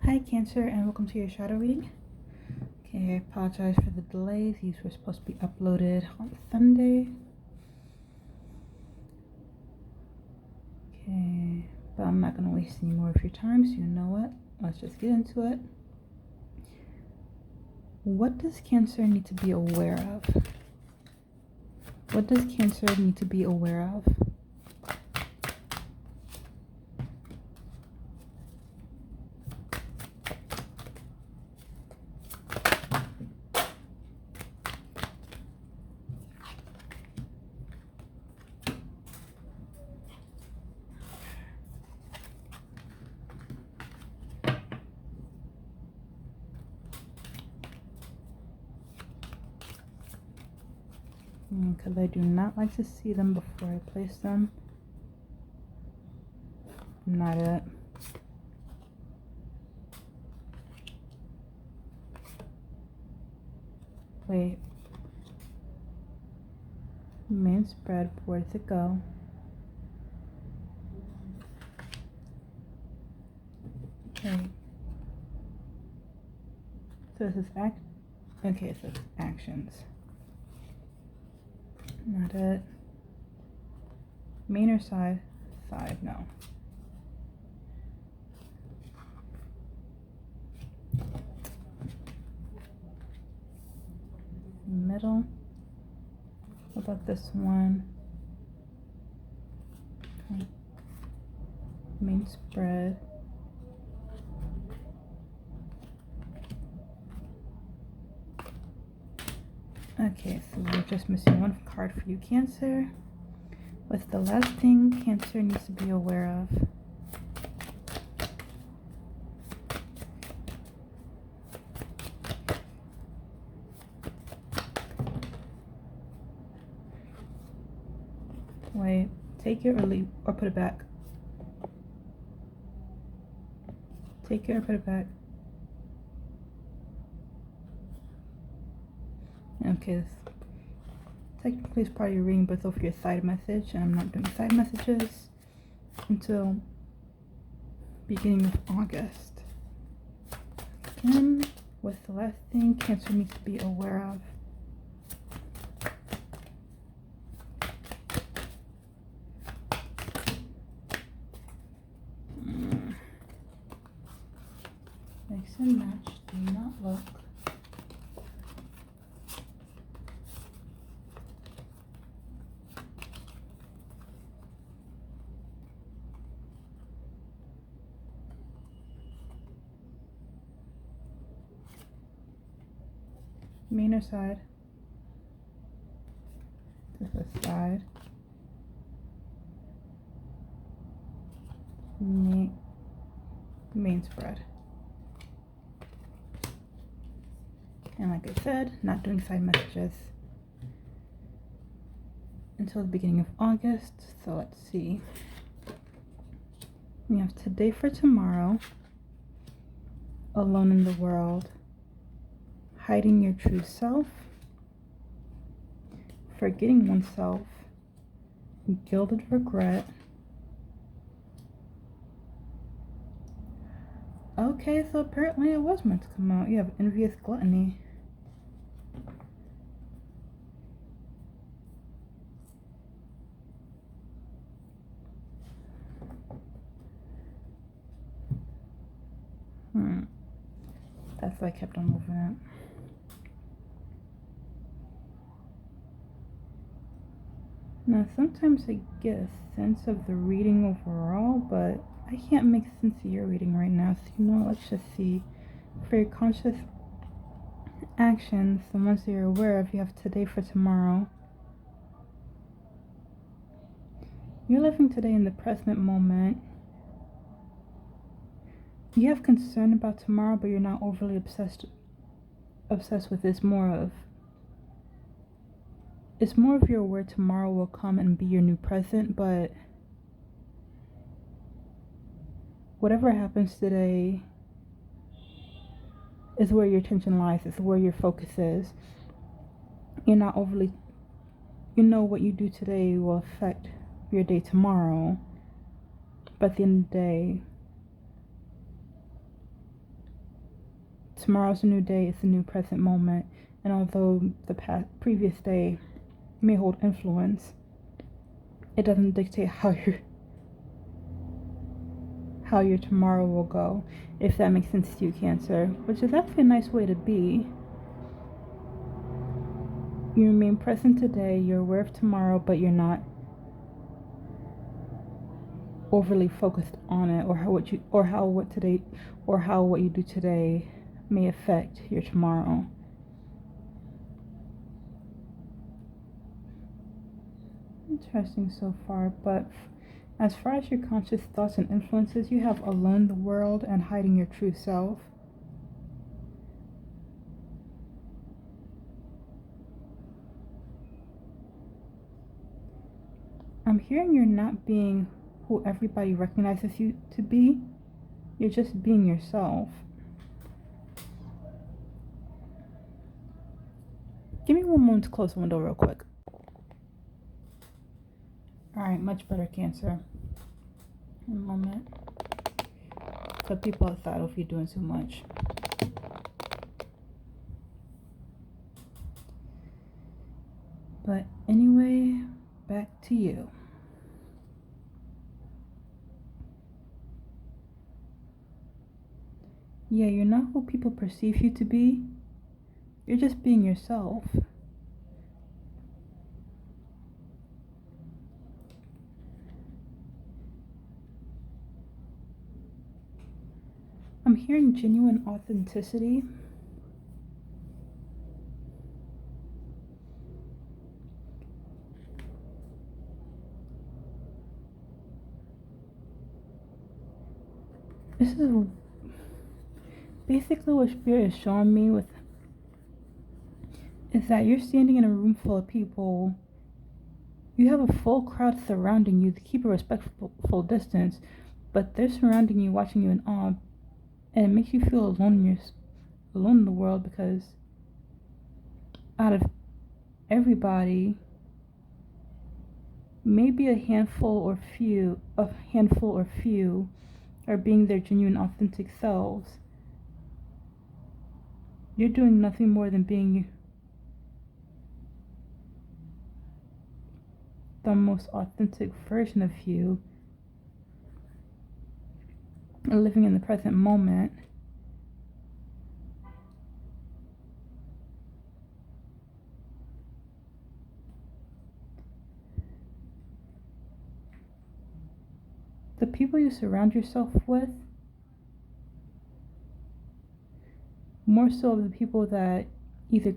Hi Cancer, and welcome to your shadow reading. Okay, I apologize for the delays. These were supposed to be uploaded on Sunday. Okay, but I'm not going to waste any more of your time, so you know what? Let's just get into it. What does Cancer need to be aware of? What does Cancer need to be aware of? Because I do not like to see them before I place them. Not it. Wait. Main spread, where does it go? Okay. So this is okay, so it's actions. Not it. Main or side? Side, no. Middle. What about this one? Okay. Main spread. Okay, so we're just missing one card for you, Cancer. What's the last thing Cancer needs to be aware of? Wait, take it or leave, or put it back. Take it or put it back. Okay, this technically it's part of your reading, but it's over your side message, and I'm not doing side messages until beginning of August. Again, what's the last thing Cancer needs to be aware of? Mix and match, do not look. Main or side? This is side. Main spread. And like I said, not doing side messages until the beginning of August. So let's see. We have today for tomorrow, alone in the world, hiding your true self, forgetting oneself, gilded regret. Okay, so apparently it was meant to come out. You have envious gluttony. That's why I kept on moving it. Now, sometimes I get a sense of the reading overall, but I can't make sense of your reading right now. So, let's just see. For your conscious actions, the ones that you're aware of, you have today for tomorrow. You're living today in the present moment. You have concern about tomorrow, but you're not overly obsessed with it. It's more of your aware tomorrow will come and be your new present, but whatever happens today is where your attention lies. It's where your focus is. You're not overly, what you do today will affect your day tomorrow, but at the end of the day, tomorrow's a new day, it's a new present moment, and although the previous day may hold influence, it doesn't dictate how your tomorrow will go, if that makes sense to you, Cancer, which is actually a nice way to be. You remain present today, you're aware of tomorrow, but you're not overly focused on it, or how what you do today may affect your tomorrow. Interesting so far, but as far as your conscious thoughts and influences, you have alone the world and hiding your true self. I'm hearing you're not being who everybody recognizes you to be. You're just being yourself. Give me one moment to close the window real quick. Alright, much better, Cancer. One moment. So people outside if you're doing too much. But anyway, back to you. Yeah, you're not who people perceive you to be. You're just being yourself. I'm hearing genuine authenticity. This is basically what Spirit is showing me is that you're standing in a room full of people. You have a full crowd surrounding you to keep a respectful distance, but they're surrounding you, watching you in awe, and it makes you feel alone in the world, because out of everybody, maybe a handful or few are being their genuine, authentic selves. You're doing nothing more than being the most authentic version of you, and living in the present moment. The people you surround yourself with, more so of the people that either,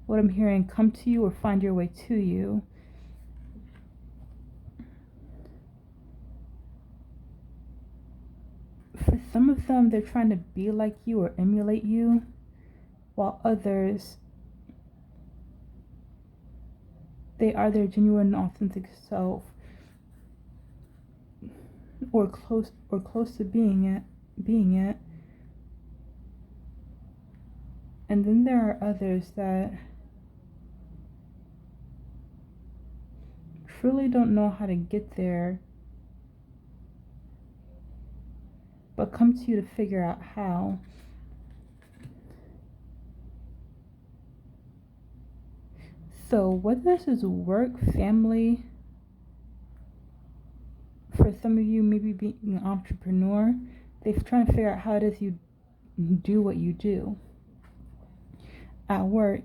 what I'm hearing, come to you or find your way to you. For some of them, they're trying to be like you or emulate you, while others, they are their genuine, authentic self, or close to being it. And then there are others that truly don't know how to get there, but come to you to figure out how. So whether this is work, family, for some of you maybe being an entrepreneur, they're trying to figure out how it is you do what you do. At work,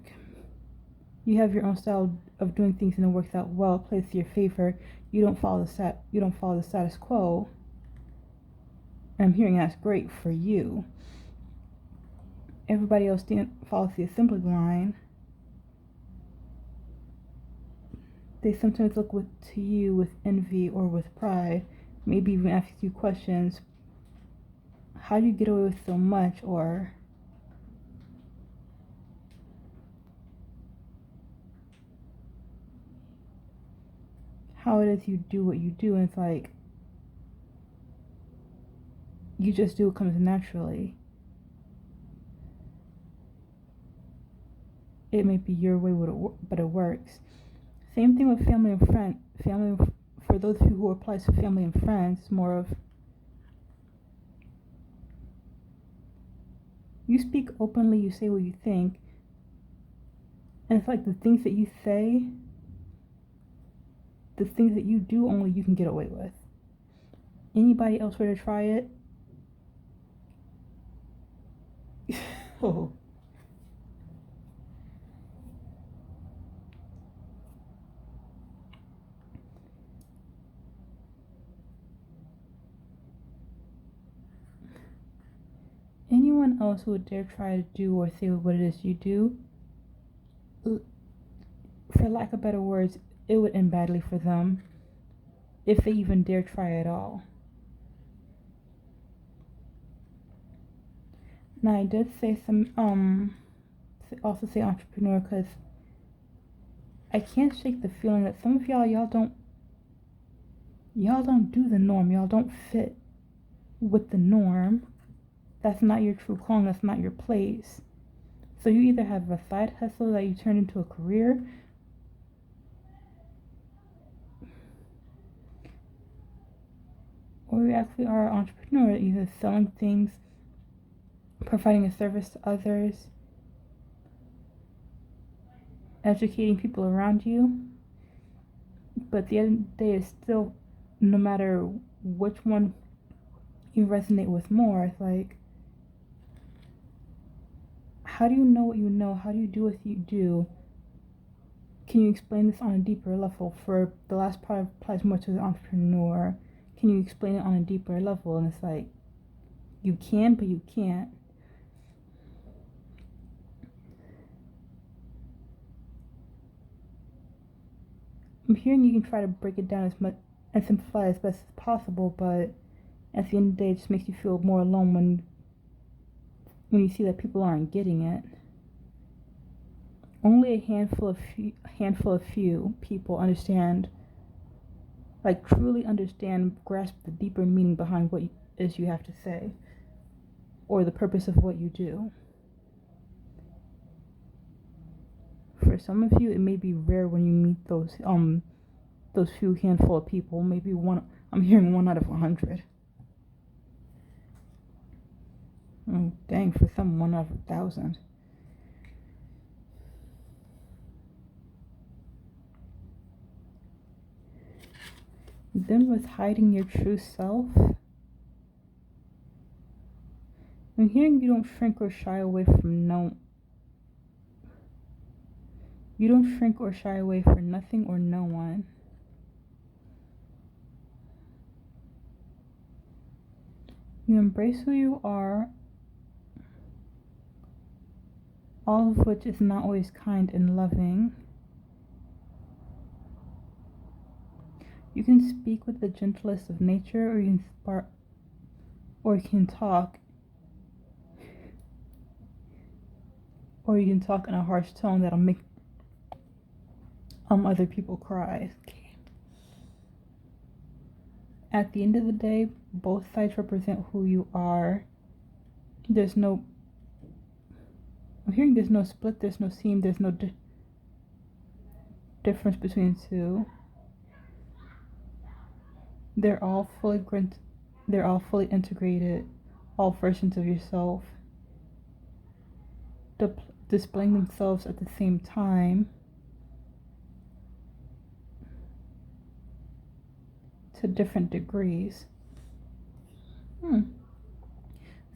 you have your own style of doing things and it works out well, it plays to your favor. You don't follow the status quo. And I'm hearing that's great for you. Everybody else follows the assembly line. They sometimes look to you with envy or with pride, maybe even ask you questions. How do you get away with so much? Or how it is you do what you do, and it's like you just do what comes naturally. It may be your way, but it works. Same thing with family and friends. For those of you who applies to family and friends, more of You speak openly, you say what you think, and it's like the things that you say, the things that you do, only you can get away with. Anybody else were to try it, oh. Anyone else who would dare try to do or say what it is you do, for lack of better words, it would end badly for them if they even dare try at all. Now I did say also say entrepreneur because I can't shake the feeling that some of y'all don't do the norm. Y'all don't fit with the norm. That's not your true calling. That's not your place. So you either have a side hustle that you turn into a career, or you actually are an entrepreneur, either selling things, providing a service to others, educating people around you. But at the end of the day, it's still, no matter which one you resonate with more, it's like, how do you know what you know? How do you do what you do? Can you explain this on a deeper level? For the last part applies more to the entrepreneur. Can you explain it on a deeper level? And it's like, you can, but you can't. I'm hearing you can try to break it down as much and simplify as best as possible, but at the end of the day, it just makes you feel more alone when you see that people aren't getting it. Only a handful of few people understand, like truly understand, grasp the deeper meaning behind what it is you have to say, or the purpose of what you do. For some of you, it may be rare when you meet those few handful of people. Maybe one. I'm hearing 1 out of 100. Oh, dang, for some 1 out of 1,000. Then with hiding your true self, I'm hearing you don't shrink or shy away from you don't shrink or shy away from nothing or no one. You embrace who you are, all of which is not always kind and loving. You can speak with the gentlest of nature, or you can talk in a harsh tone that'll make other people cry. Okay. At the end of the day, both sides represent who you are. I'm hearing there's no split, there's no seam, there's no difference between the two. They're all fully integrated, all versions of yourself, displaying themselves at the same time to different degrees. So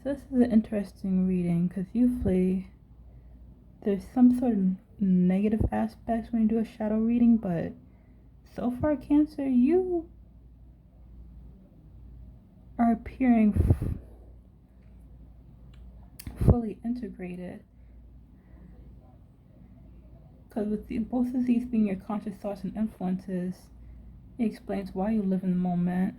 this is an interesting reading because usually there's some sort of negative aspects when you do a shadow reading, but so far, Cancer, you are appearing fully integrated. Because with both of these being your conscious thoughts and influences, it explains why you live in the moment.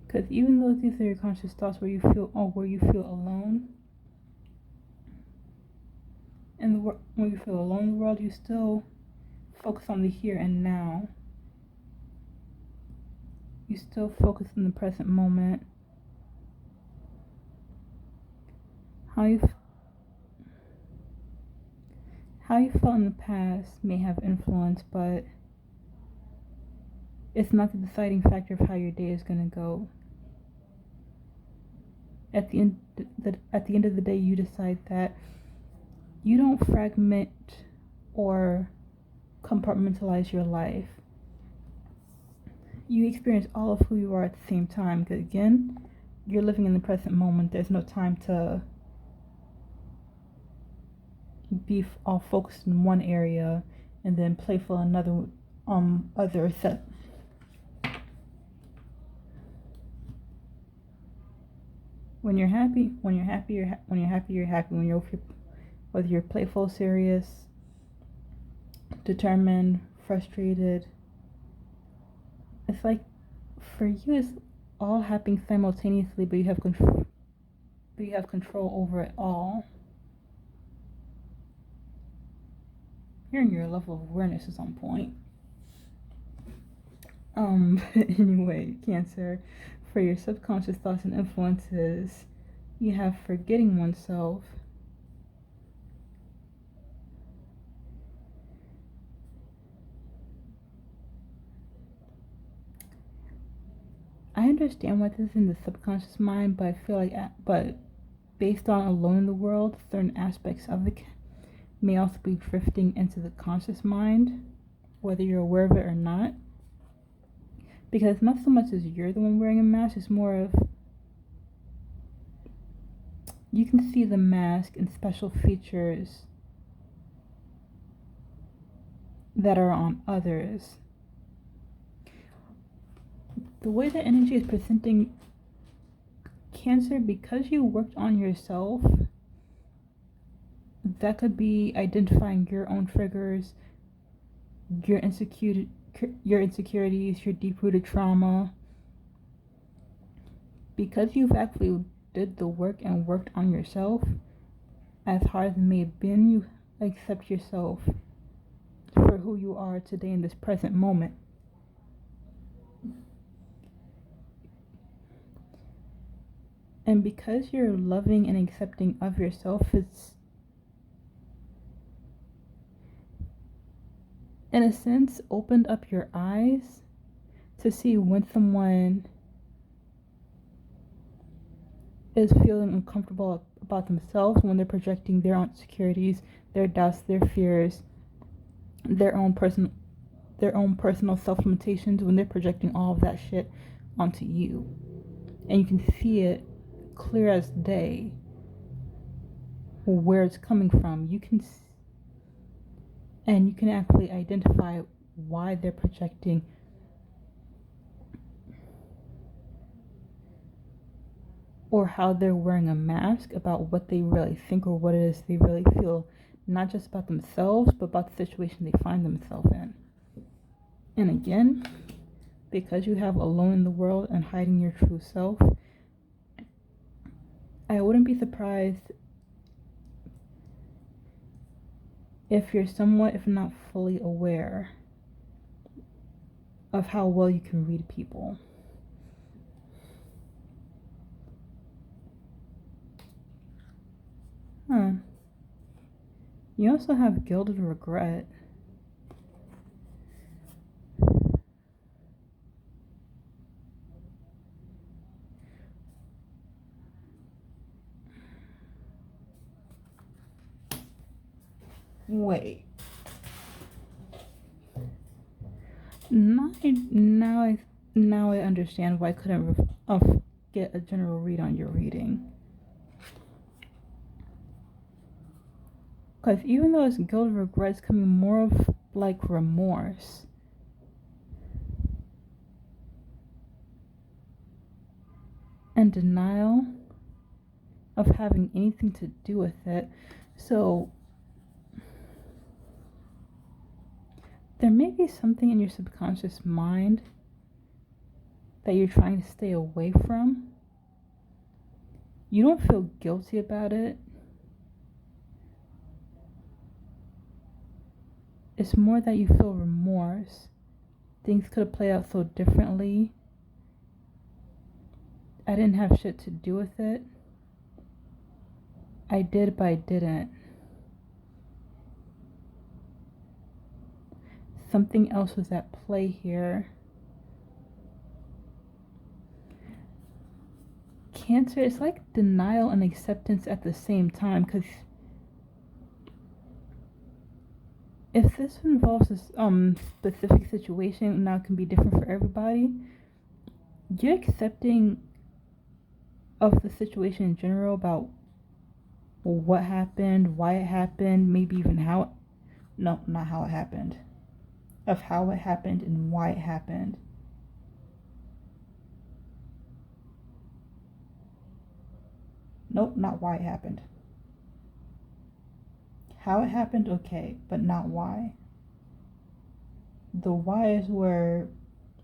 Because even though these are your conscious thoughts where you feel alone, and when you feel alone in the world, you still focus on the here and now. You still focus in the present moment. How you felt in the past may have influence, but It's not the deciding factor of how your day is going to go. At the end of the day, you decide that you don't fragment or compartmentalize your life. You experience all of who you are at the same time. Because again, you're living in the present moment. There's no time to be all focused in one area and then playful in another other set. When you're happy, you're happy. Whether you're playful, serious, determined, frustrated, it's like for you, it's all happening simultaneously, but you have control. But you have control over it all. Your level of awareness is on point. Anyway, Cancer, for your subconscious thoughts and influences, you have forgetting oneself. I understand what this is in the subconscious mind, but I feel like, based on Alone in the World, certain aspects of it may also be drifting into the conscious mind, whether you're aware of it or not. Because not so much as you're the one wearing a mask, it's more of you can see the mask and special features that are on others. The way the energy is presenting, Cancer, because you worked on yourself, that could be identifying your own triggers, your insecurities, your deep-rooted trauma. Because you've actually did the work and worked on yourself, as hard as it may have been, you accept yourself for who you are today in this present moment. And because you're loving and accepting of yourself, it's, in a sense, opened up your eyes to see when someone is feeling uncomfortable about themselves, when they're projecting their own insecurities, their doubts, their fears, their own personal self-limitations, when they're projecting all of that shit onto you. And you can see it clear as day where it's coming from. You can actually identify why they're projecting or how they're wearing a mask about what they really think or what it is they really feel, not just about themselves, but about the situation they find themselves in. And again, because you have Alone in the World and hiding your true self, I wouldn't be surprised if you're somewhat, if not fully aware of how well you can read people. You also have gilded regret. Wait. Now I understand why I couldn't get a general read on your reading. Because even though it's gilded regret, it's coming more of like remorse. And denial of having anything to do with it. So there may be something in your subconscious mind that you're trying to stay away from. You don't feel guilty about it. It's more that you feel remorse. Things could have played out so differently. I didn't have shit to do with it. I did, but I didn't. Something else was at play here Cancer, it's like denial and acceptance at the same time, because if this involves a specific situation, now it can be different for everybody, you're accepting of the situation in general, about what happened, why it happened, maybe even how, no, not how it happened, of how it happened and why it happened. Nope, not why it happened. How it happened, okay, but not why. The why is where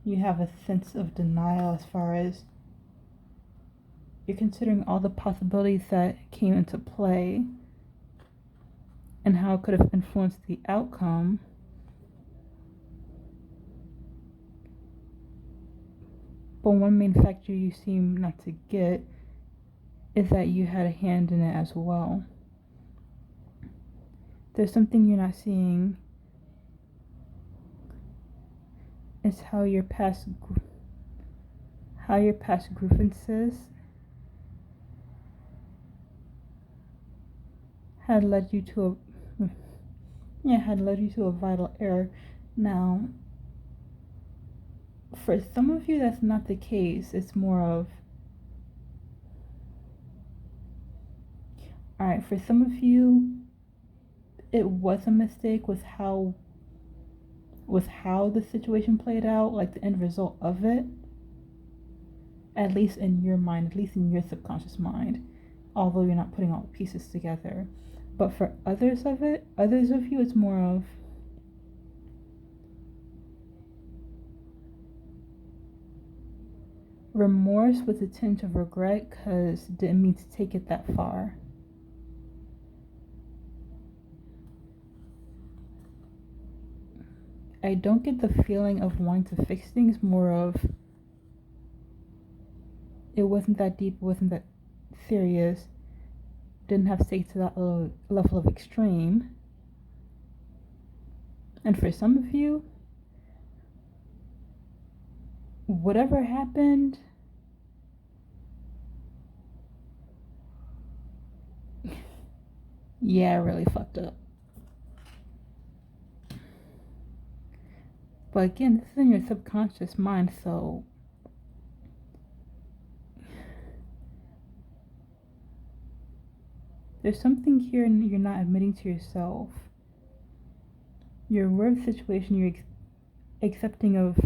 you have a sense of denial, as far as you're considering all the possibilities that came into play and how it could have influenced the outcome. But one main factor you seem not to get is that you had a hand in it as well. There's something you're not seeing. It's how your past grievances had led you to a vital error. Now, for some of you, that's not the case. It's more of, alright, for some of you, it was a mistake with how the situation played out, like the end result of it, at least in your mind, at least in your subconscious mind, although you're not putting all the pieces together. But for others of you, it's more of, remorse with a tinge of regret, because didn't mean to take it that far. I don't get the feeling of wanting to fix things, more of, it wasn't that deep, it wasn't that serious, didn't have to take to that level of extreme. And for some of you, whatever happened, yeah, I really fucked up. But again, this is in your subconscious mind, so there's something here you're not admitting to yourself. You're aware of the situation, you're accepting of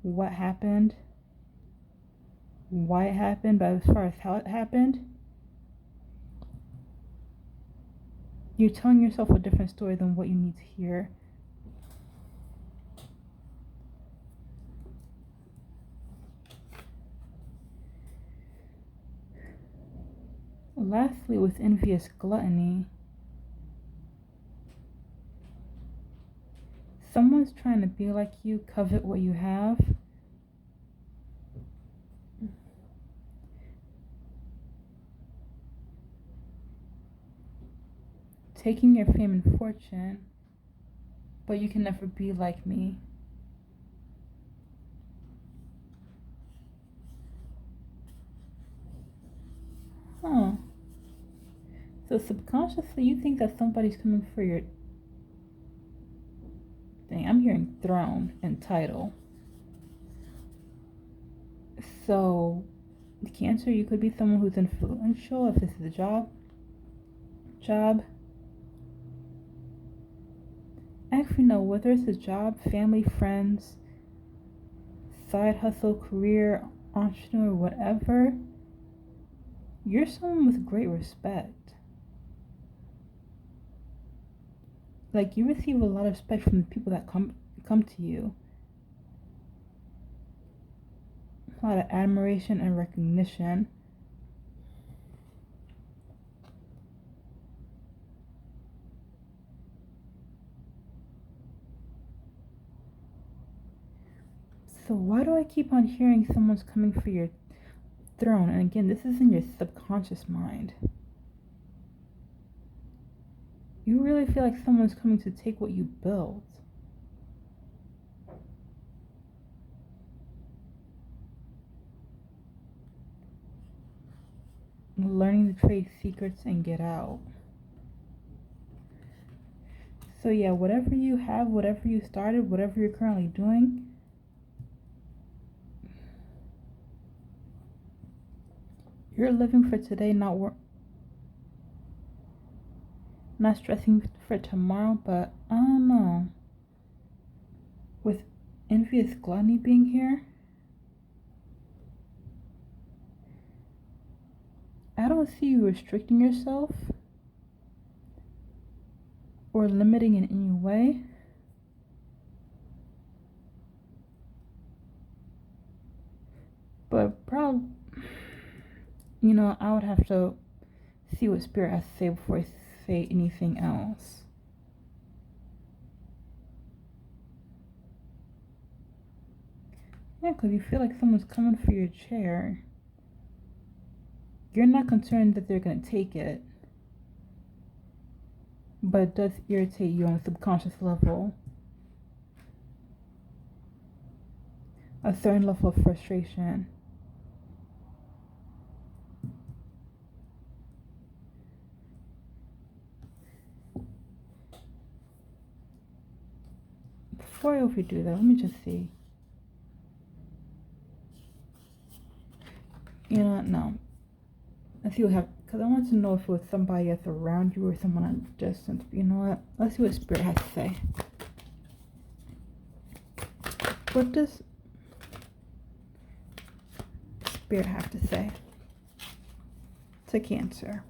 what happened, why it happened, but as far as how it happened, you're telling yourself a different story than what you need to hear. Lastly, with envious gluttony, someone's trying to be like you, covet what you have. Taking your fame and fortune, but you can never be like me. Huh. So subconsciously, you think that somebody's coming for your... Dang, I'm hearing throne and title. So, the Cancer, you could be someone who's influential, if this is a job. Actually, no, whether it's a job, family, friends, side hustle, career, entrepreneur, whatever, you're someone with great respect. Like, you receive a lot of respect from the people that come to you. A lot of admiration and recognition. So why do I keep on hearing someone's coming for your throne? And again, this is in your subconscious mind. You really feel like someone's coming to take what you built. learning the trade secrets and get out. So yeah, whatever you have, whatever you started, whatever you're currently doing, you're living for today, not stressing for tomorrow. But I don't know. With envious gluttony being here, I don't see you restricting yourself or limiting in any way. But probably, I would have to see what Spirit has to say before I say anything else. Yeah, because you feel like someone's coming for your chair. You're not concerned that they're going to take it, but it does irritate you on a subconscious level. A certain level of frustration. Before I overdo that, let me just see. No. Let's see what happens. Because I want to know if it was somebody that's around you or someone at a distance. But you know what? Let's see what Spirit has to say. What does Spirit have to say to Cancer?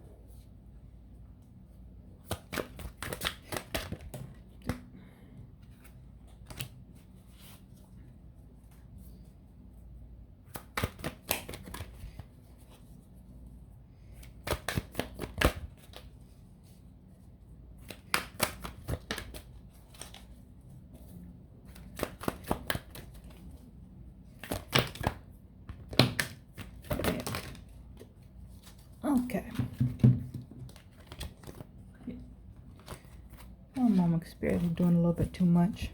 Okay. Oh, Mama Spirit is doing a little bit too much.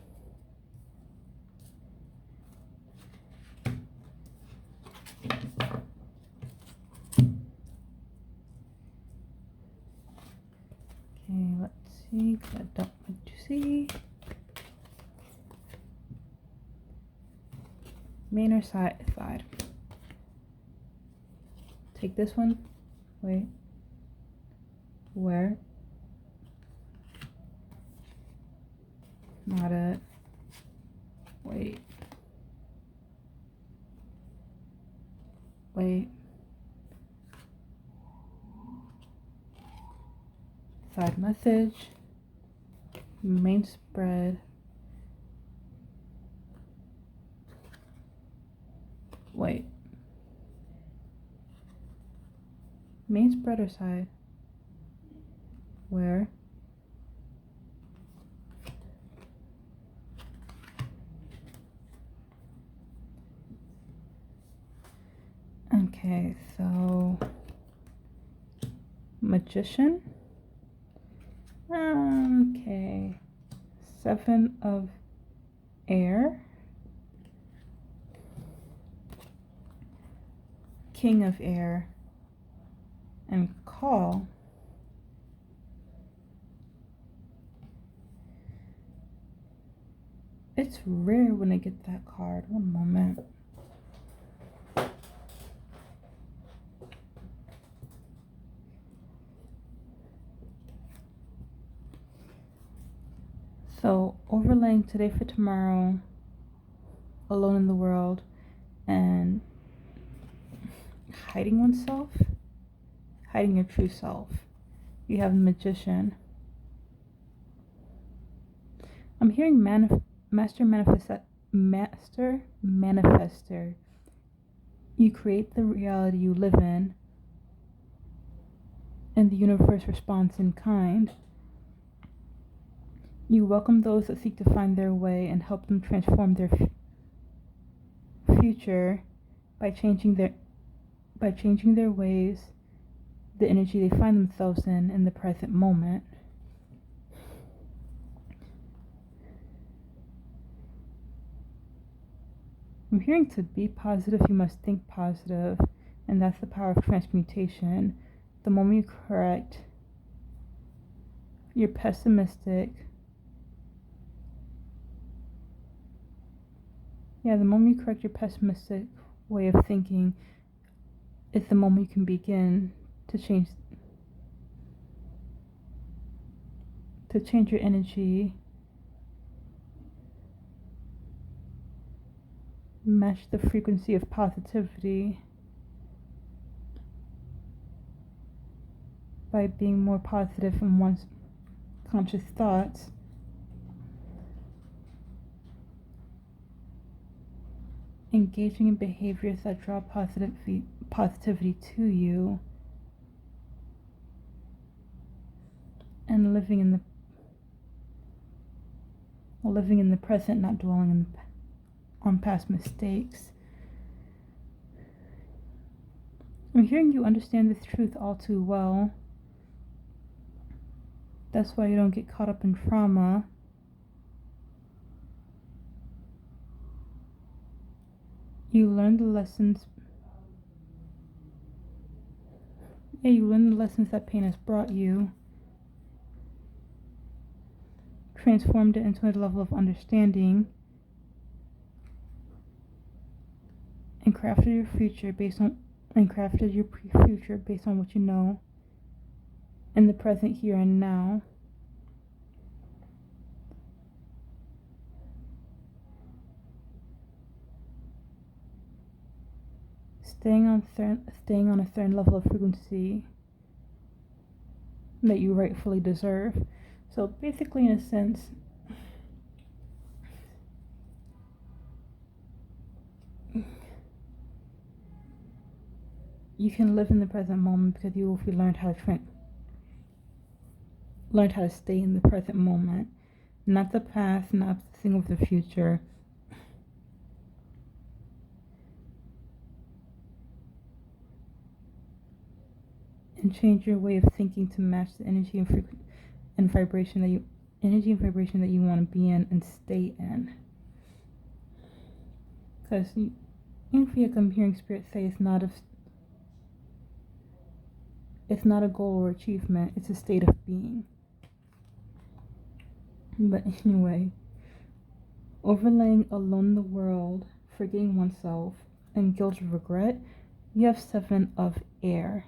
Okay, let's see. I don't want to see. Main or side? Take this one. Wait. Where? Not it. Wait. Side message. Main spread. Wait. Main spread or side? Where? Okay, so Magician. Okay. 7 of Air. King of Air. And Call. It's rare when I get that card. One moment. So, overlaying today for tomorrow, alone in the world, and hiding oneself, hiding your true self. You have the Magician. I'm hearing Master Manifester. You create the reality you live in, and the universe responds in kind. You welcome those that seek to find their way and help them transform their future by changing their ways, the energy they find themselves in the present moment. I'm hearing to be positive, you must think positive, and that's the power of transmutation. the moment you correct your pessimistic, the moment you correct your pessimistic way of thinking is the moment you can begin to change your energy, match the frequency of positivity by being more positive in one's conscious thoughts, engaging in behaviors that draw positivity to you, and living in the present, not dwelling on past mistakes. I'm hearing you understand this truth all too well. That's why you don't get caught up in trauma. You learn the lessons. You learn the lessons that pain has brought you, transformed it into a level of understanding, and crafted your future based on what you know in the present, here and now. Staying on a certain level of frequency that you rightfully deserve. So basically, in a sense, you can live in the present moment because you will learned how to stay in the present moment, not the past, not obsessing with the future. And change your way of thinking to match the energy and vibration that you want to be in and stay in. Because I feel like I'm hearing Spirit say it's not a goal or achievement, it's a state of being. But anyway, overlaying alone in the world, forgetting oneself, and guilt or regret, you have 7 of air.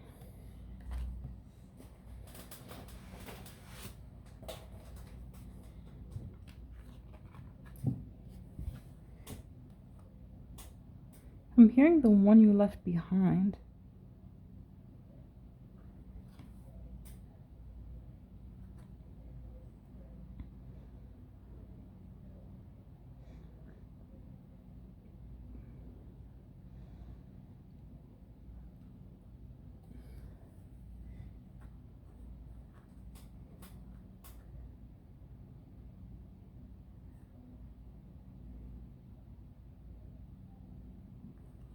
I'm hearing the one you left behind.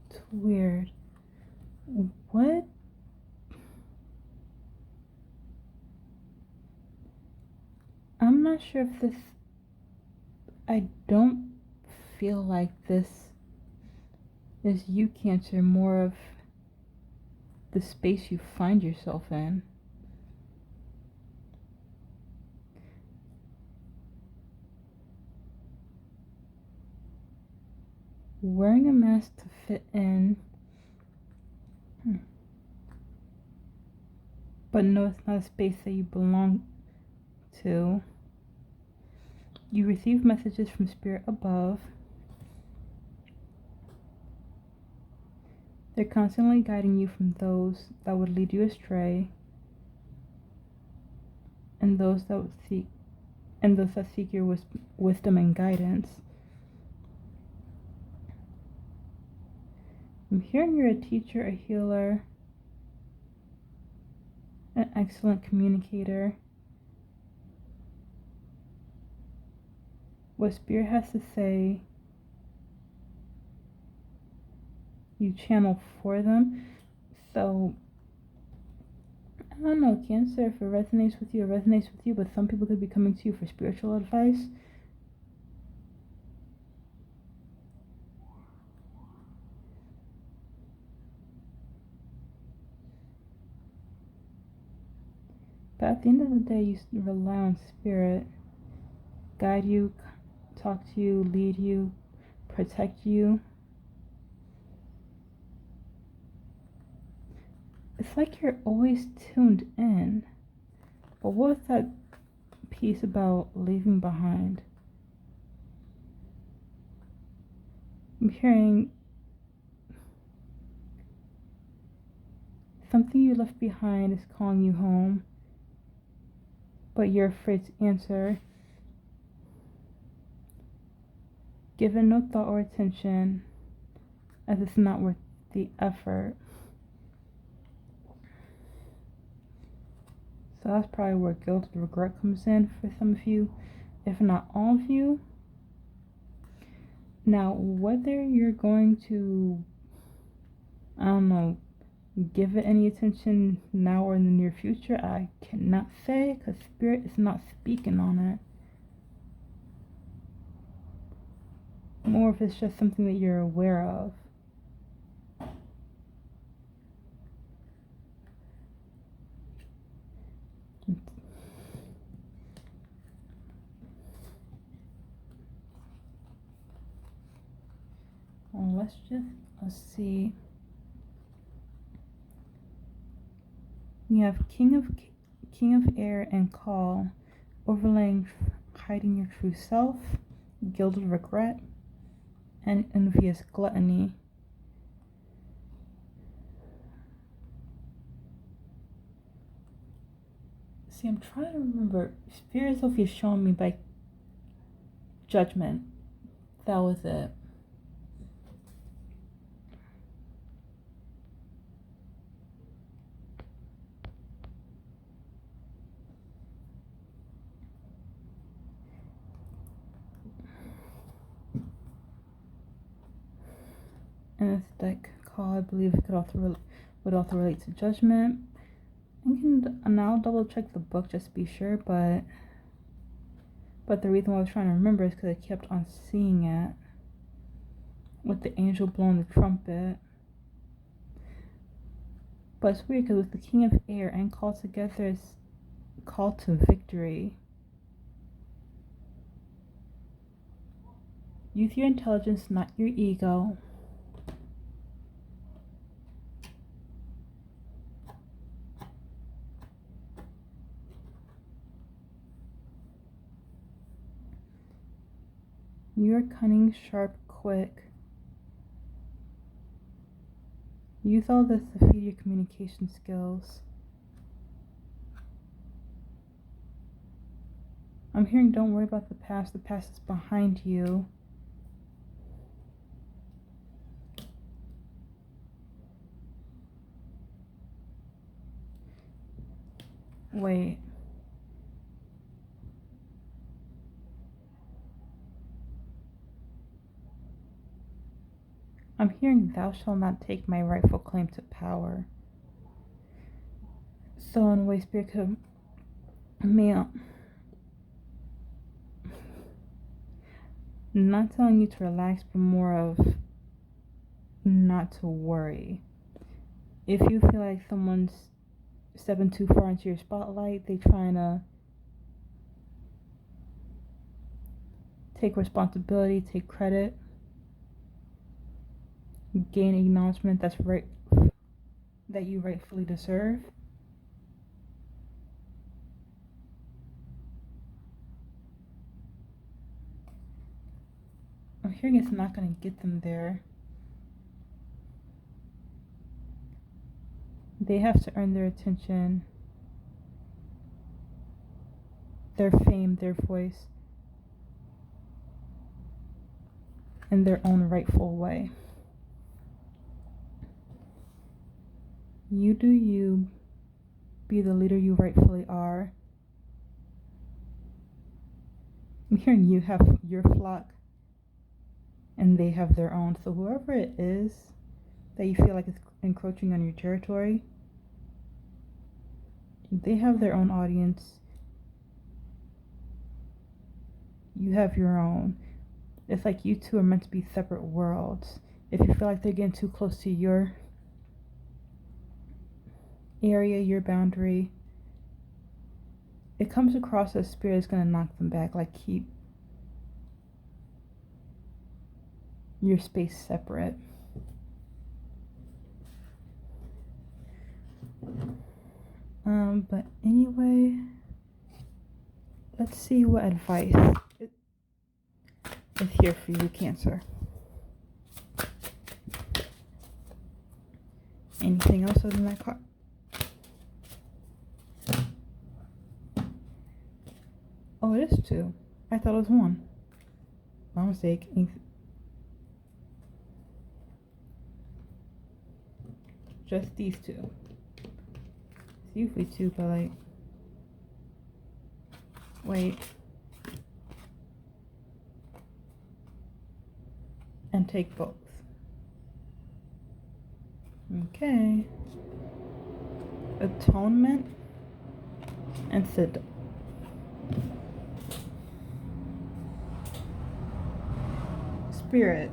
It's weird. What? I'm not sure if this... I don't feel like this is you, Cancer, more of the space you find yourself in. Wearing a mask to fit in. But no, it's not a space that you belong to. You receive messages from Spirit above. They're constantly guiding you from those that would lead you astray, and those that seek your wisdom and guidance. I'm hearing you're a teacher, a healer, an excellent communicator. What Spirit has to say, you channel for them. So, I don't know, Cancer, if it resonates with you, it resonates with you, but some people could be coming to you for spiritual advice. But at the end of the day, you rely on spirit, guide you, talk to you, lead you, protect you. It's like you're always tuned in. But what's that piece about leaving behind? I'm hearing something you left behind is calling you home, but you're afraid to answer. Give it no thought or attention, as it's not worth the effort. So that's probably where guilt and regret comes in for some of you, if not all of you. Now, whether you're going to, I don't know, give it any attention now or in the near future, I cannot say, because Spirit is not speaking on it. More if it's just something that you're aware of. Well, let's see. You have King of Air and Call, overlaying hiding your true self, guilt of regret, and envious gluttony. See, I'm trying to remember. Spirit Sophie is showing me by Judgment. That was it. And this deck call, I believe it would also relate to Judgment. And I'll double check the book just to be sure, but the reason why I was trying to remember is because I kept on seeing it with the angel blowing the trumpet. But it's weird because with the King of Air and Call together is call to victory. Use your intelligence, not your ego. You are cunning, sharp, quick. Use all this to feed your communication skills. I'm hearing don't worry about the past is behind you. Wait. I'm hearing thou shalt not take my rightful claim to power. So in a way, Spirit could not telling you to relax, but more of not to worry. If you feel like someone's stepping too far into your spotlight, they trying to take responsibility, take credit, gain acknowledgement that you rightfully deserve. I'm hearing it's not going to get them there. They have to earn their attention, their fame, their voice, in their own rightful way. You do you, be the leader you rightfully are. I'm hearing you have your flock and they have their own. So whoever it is that you feel like is encroaching on your territory, they have their own audience. You have your own. It's like you two are meant to be separate worlds. If you feel like they're getting too close to your area, your boundary, it comes across as spirit is going to knock them back, like keep your space separate. But anyway, let's see what advice is here for you, Cancer. Anything else other than that card? Oh, it is 2. I thought it was 1. My mistake. Just these 2. It's usually 2, but like, wait. And take both. Okay. Atonement and Sid. Spirit.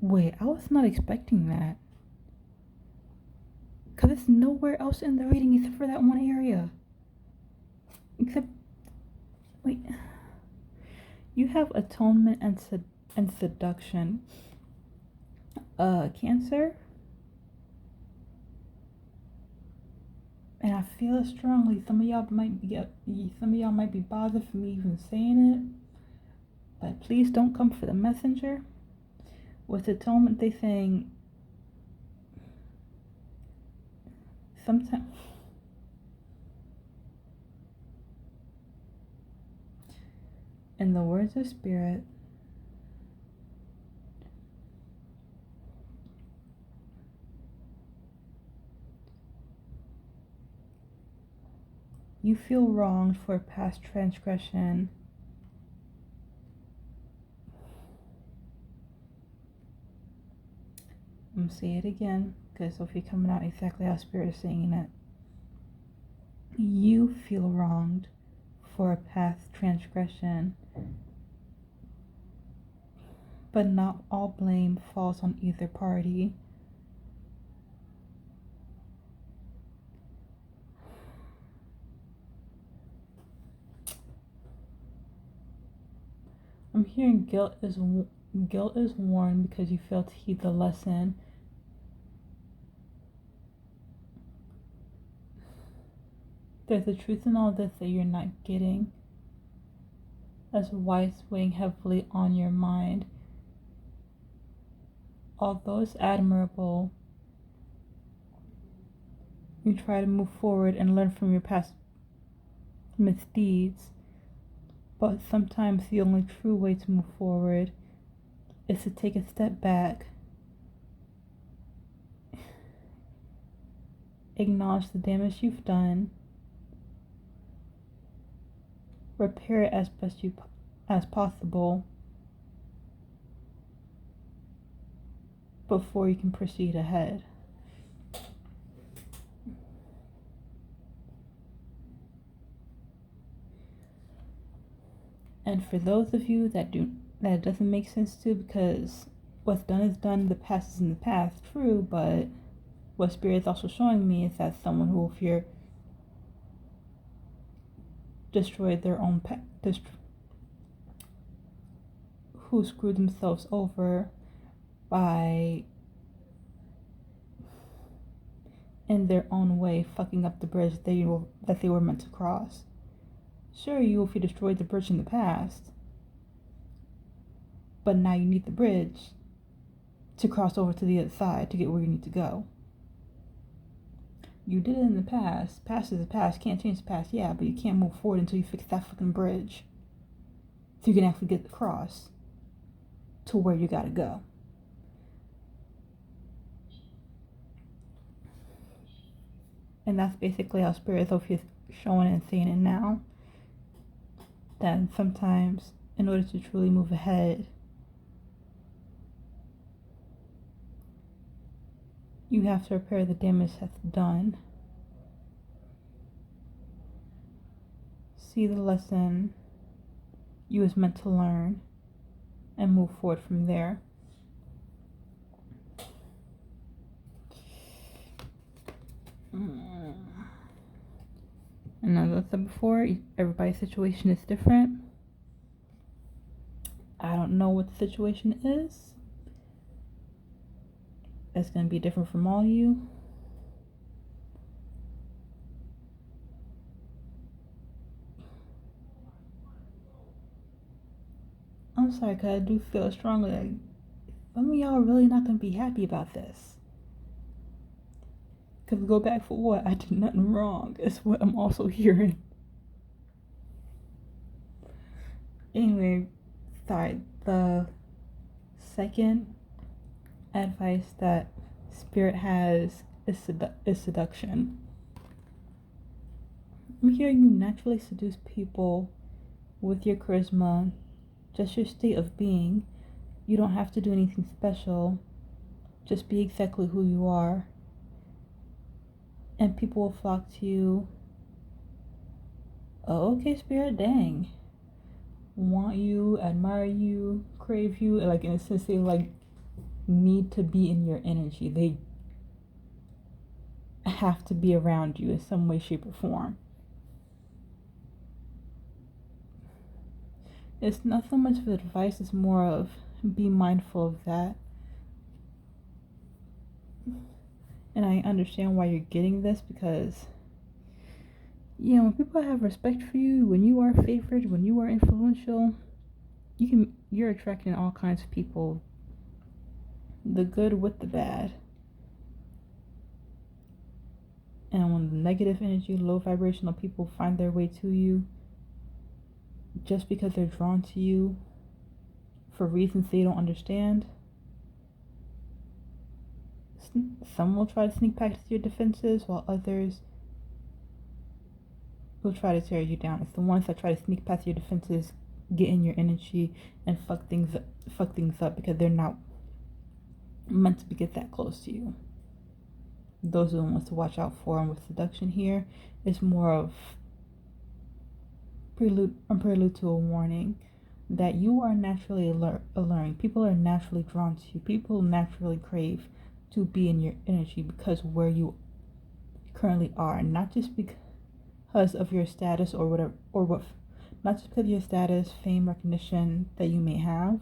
Wait, I was not expecting that. Because it's nowhere else in the reading except for that one area. Except, wait. You have atonement and seduction. Cancer. And I feel it strongly. Some of y'all might be bothered for me even saying it. But please don't come for the messenger. With atonement, they saying sometimes in the words of spirit, you feel wronged for past transgression. I'm gonna say it again because it'll be coming out exactly how spirit is saying it. You feel wronged for a past transgression, but not all blame falls on either party. I'm hearing guilt is worn because you failed to heed the lesson. There's a truth in all this that you're not getting, as why it's weighing heavily on your mind. Although it's admirable, you try to move forward and learn from your past misdeeds, but sometimes the only true way to move forward is to take a step back, acknowledge the damage you've done, repair it as best as possible before you can proceed ahead. And for those of you that it doesn't make sense to, because what's done is done, the past is in the past, true, but what Spirit's also showing me is that someone who fear destroyed their own who screwed themselves over by, in their own way, fucking up the bridge that they were meant to cross. Sure, you if you destroyed the bridge in the past, but now you need the bridge to cross over to the other side to get where you need to go. You did it in the past. Past is the past. Can't change the past, yeah, but you can't move forward until you fix that fucking bridge, so you can actually get across to where you gotta go. And that's basically how Spirit is showing it and saying it now. That sometimes, in order to truly move ahead, you have to repair the damage that's done. See the lesson you was meant to learn and move forward from there. And as I said before, everybody's situation is different. I don't know what the situation is. It's going to be different from all you. I'm sorry, because I do feel strongly like some of y'all are really not going to be happy about this. Because go back for what? I did nothing wrong. Is what I'm also hearing. Anyway, sorry. The second advice that Spirit has is seduction. I'm hearing you naturally seduce people with your charisma, just your state of being. You don't have to do anything special. Just be exactly who you are. And people will flock to you. Oh, okay, Spirit, dang. Want you, admire you, crave you. Like, in a sense, they like need to be in your energy. They have to be around you in some way, shape, or form. It's not so much of advice, it's more of be mindful of that. And I understand why you're getting this, because when people have respect for you, when you are favored, when you are influential, you're attracting all kinds of people, the good with the bad. And when the negative energy, low vibrational people find their way to you, just because they're drawn to you for reasons they don't understand, some will try to sneak past your defenses, while others will try to tear you down. It's the ones that try to sneak past your defenses, get in your energy, and fuck things up because they're not meant to get that close to you. Those are the ones to watch out for. And with seduction here, it's more of prelude to a warning that you are naturally alluring. People are naturally drawn to you. People naturally crave to be in your energy because where you currently are, not just because of your status or whatever, not just because of your status, fame, recognition that you may have.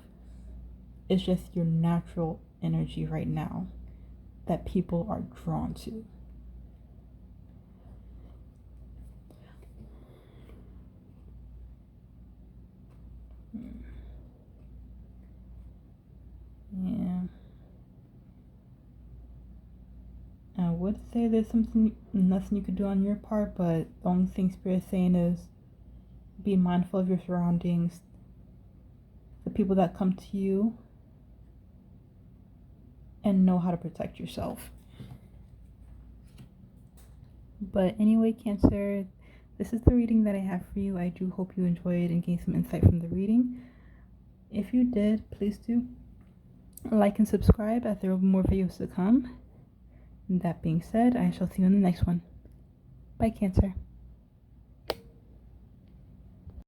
It's just your natural energy right now that people are drawn to. Yeah. I would say there's nothing you could do on your part, but the only thing Spirit is saying is be mindful of your surroundings, the people that come to you, and know how to protect yourself. But anyway, Cancer, this is the reading that I have for you. I do hope you enjoyed and gained some insight from the reading. If you did, please do like and subscribe, as there will be more videos to come. That being said, I shall see you in the next one. Bye, Cancer.